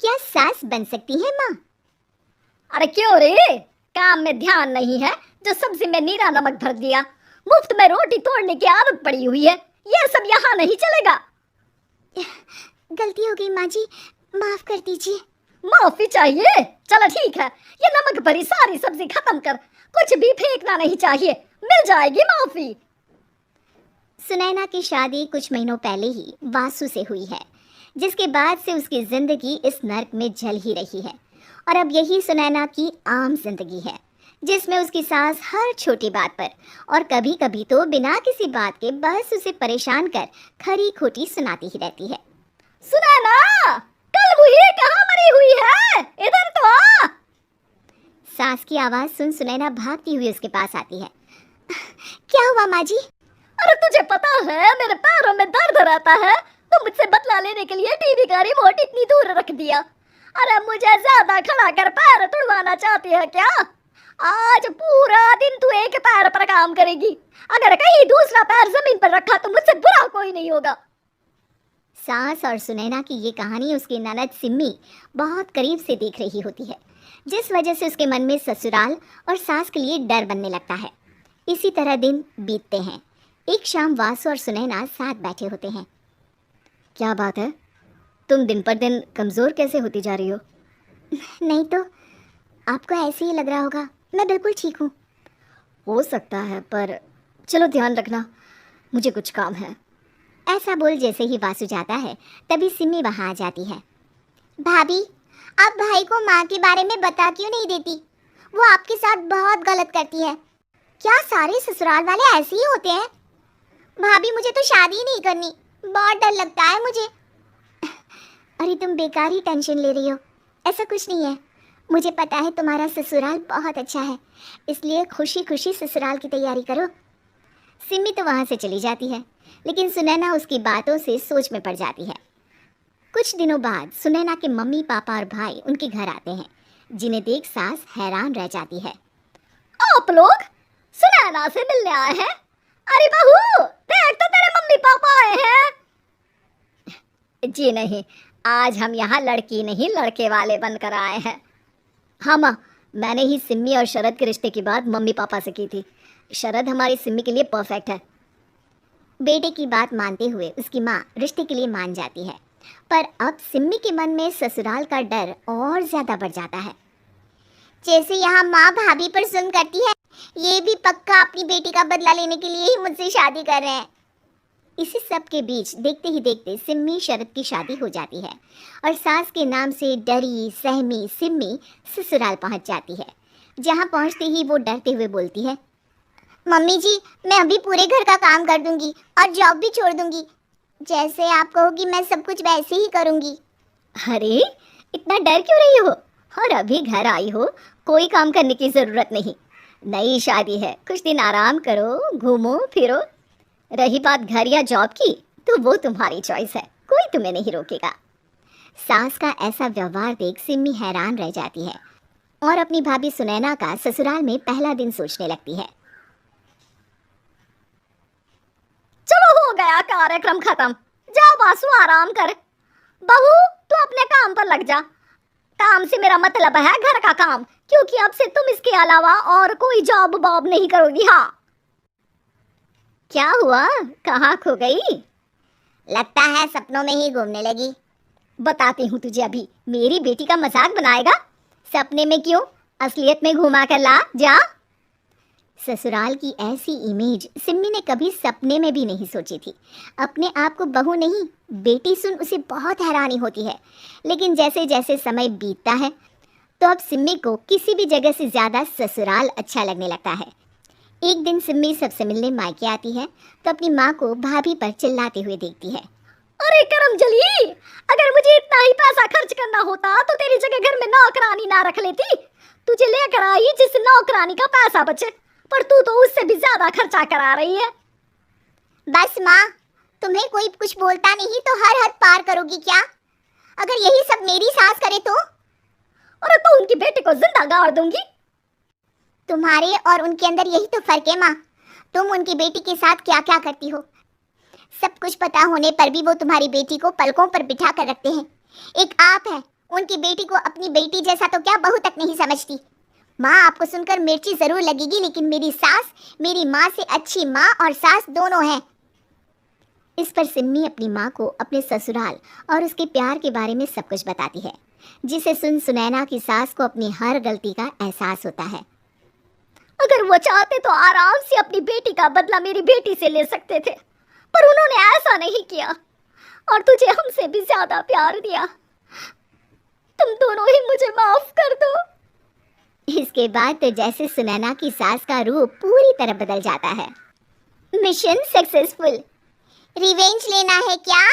क्या सास बन सकती है माँ? अरे क्यों रे, काम में ध्यान नहीं है जो सब्जी में नीरा नमक भर दिया। मुफ्त में रोटी तोड़ने की आदत पड़ी हुई है, यह सब यहाँ नहीं चलेगा। गलती हो गई माँ जी, माफ कर दीजिए। माफी चाहिए? चलो ठीक है, ये नमक भरी सारी सब्जी खत्म कर, कुछ भी फेंकना नहीं चाहिए, मिल जाएगी माफी। सुनैना की शादी कुछ महीनों पहले ही वासु से हुई है, जिसके बाद से उसकी जिंदगी इस नर्क में जल ही रही है। और अब यही सुनैना की आम जिंदगी है, जिसमें उसकी सास हर छोटी बात पर और कभी कभी तो बिना किसी बात के बस उसे परेशान कर खरी खोटी सुनाती ही रहती है। सुनैना, कल मुही कहाँ मरी हुई है, इधर तो आ। सास की आवाज सुन सुनैना भागती हुई उसके पास आती है। क्या हुआ माँ जी? अरे तुझे पता है मेरे पैरों में दर्द रहता है, तो मुझसे बदला लेने के लिए टीवी का रिमोट इतनी दूर रख दिया। अरे मुझे ज्यादा खड़ा कर पैर तुड़वाना चाहती है क्या? आज पूरा दिन तू एक पैर पर काम करेगी, अगर कहीं दूसरा पैर जमीन पर रखा तो मुझसे बुरा कोई नहीं होगा। सास और सुनैना की ये कहानी उसकी ननद सिम्मी बहुत करीब से देख रही होती है, जिस वजह से उसके मन में ससुराल और सास के लिए डर बनने लगता है। इसी तरह दिन बीतते हैं। एक शाम वासु और सुनैना साथ बैठे होते हैं। क्या बात है, तुम दिन पर दिन कमज़ोर कैसे होती जा रही हो? नहीं तो आपको ऐसे ही लग रहा होगा, मैं बिल्कुल ठीक हूँ। हो सकता है, पर चलो ध्यान रखना, मुझे कुछ काम है। ऐसा बोल जैसे ही वासु जाता है, तभी सिम्मी वहाँ आ जाती है। भाभी, आप भाई को माँ के बारे में बता क्यों नहीं देती? वो आपके साथ बहुत गलत करती है। क्या सारे ससुराल वाले ऐसे ही होते हैं? भाभी, मुझे तो शादी ही नहीं करनी, बहुत डर लगता है मुझे। अरे तुम बेकार ही टेंशन ले रही हो, ऐसा कुछ नहीं है। मुझे पता है तुम्हारा ससुराल बहुत अच्छा है, इसलिए खुशी खुशी ससुराल की तैयारी करो। सिम्मी तो वहाँ से चली जाती है, लेकिन सुनैना उसकी बातों से सोच में पड़ जाती है। कुछ दिनों बाद सुनैना के मम्मी पापा और भाई उनके घर आते हैं, जिन्हें देख सास हैरान रह जाती है। आप लोग सुनैना से मिलने आए हैं? अरे बहू, देख तो तेरे मम्मी पापा आए हैं। जी नहीं, आज हम यहाँ लड़की नहीं लड़के वाले बनकर आए हैं। हाँ माँ, मैंने ही सिम्मी और शरद के रिश्ते की बात मम्मी पापा से की थी। शरद हमारी सिम्मी के लिए परफेक्ट है। बेटे की बात मानते हुए उसकी माँ रिश्ते के लिए मान जाती है, पर अब सिम्मी के मन में ससुराल का डर और ज्यादा बढ़ जाता है। जैसे यहाँ माँ भाभी पर जुल्म करती है, ये भी पक्का अपनी बेटी का बदला लेने के लिए ही मुझसे शादी कर रहे हैं। इसी सब के बीच देखते ही देखते सिम्मी शरद की शादी हो जाती है और सास के नाम से डरी सहमी सिम्मी ससुराल पहुंच जाती है। जहां पहुंचते ही वो डरते हुए बोलती है, मम्मी जी, मैं अभी पूरे घर का काम कर दूंगी और जॉब भी छोड़ दूंगी। जैसे आप कहोगी मैं सब कुछ वैसे ही करूंगी। अरे इतना डर क्यों रही हो? और अभी घर आई हो, कोई काम करने की जरूरत नहीं। नई शादी है, कुछ दिन आराम करो, घूमो फिरो। रही बात घर या जॉब की, तो वो तुम्हारी चॉइस है, कोई तुम्हें नहीं रोकेगा। सास का ऐसा व्यवहार देख सिम्मी हैरान रह जाती है और अपनी भाभी सुनैना का ससुराल में पहला दिन सोचने लगती है। चलो हो गया कार्यक्रम खत्म, जाओ वासु आराम कर। बहू, तू अपने काम पर लग जा। काम से मेरा मतलब है घर का काम, क्योंकि अब से तुम इसके अलावा और कोई जॉब बॉब नहीं करोगी। हाँ। क्या हुआ, कहाँ खो गई? लगता है सपनों में ही घूमने लगी। बताती हूँ तुझे अभी। मेरी बेटी का मजाक बनाएगा? सपने में क्यों, असलियत में घुमा कर ला जा। ससुराल की ऐसी इमेज सिम्मी ने कभी सपने में भी नहीं सोची थी। अपने आप को बहू नहीं, बेटी सुन उसे बहुत हैरानी होती है। लेकिन जैसे जैसे समय बीतता है, तो अब सिम्मी को किसी भी जगह से ज़्यादा ससुराल अच्छा लगने लगता है। एक दिन सिम्मी सबसे मिलने मायके आती है, तो अपनी माँ को भाभी पर चिल्लाते हुए देखती है। अरे करमजली, अगर मुझे इतना ही पैसा खर्च करना होता तो तेरी जगह घर में नौकरानी ना रख लेती। तुझे लेकर आई जिस नौकरानी का पैसा बचे, पर तू तो उससे भी ज्यादा खर्चा करा रही है। बस माँ, तुम्हें कोई कुछ बोलता नहीं तो हर हद पार करोगी क्या? अगर यही सब मेरी सास करे तो? अरे तो उनकी बेटे को जिंदा गाड़ दूंगी। तुम्हारे और उनके अंदर यही तो फर्क है माँ। तुम उनकी बेटी के साथ क्या क्या करती हो, सब कुछ पता होने पर भी वो तुम्हारी बेटी को पलकों पर बिठा कर रखते हैं। एक आप है उनकी बेटी को अपनी बेटी जैसा तो क्या बहू तक नहीं समझती। माँ आपको सुनकर मिर्ची जरूर लगेगी, लेकिन मेरी सास मेरी माँ से अच्छी माँ और सास दोनों हैं। इस पर सिम्मी अपनी माँ को अपने ससुराल और उसके प्यार के बारे में सब कुछ बताती है, जिसे सुन सुनैना की सास को अपनी हर गलती का एहसास होता है। अगर वो चाहते तो आराम से अपनी बेटी का बदला मेरी बेटी से ले सकते थे, पर उन्होंने ऐसा नहीं किया और तुझे हमसे भी ज्यादा प्यार दिया। तुम दोनों ही मुझे माफ कर दो। इसके बाद तो जैसे सुनैना की सास का रूप पूरी तरह बदल जाता है। Mission successful. रिवेंज लेना है क्या?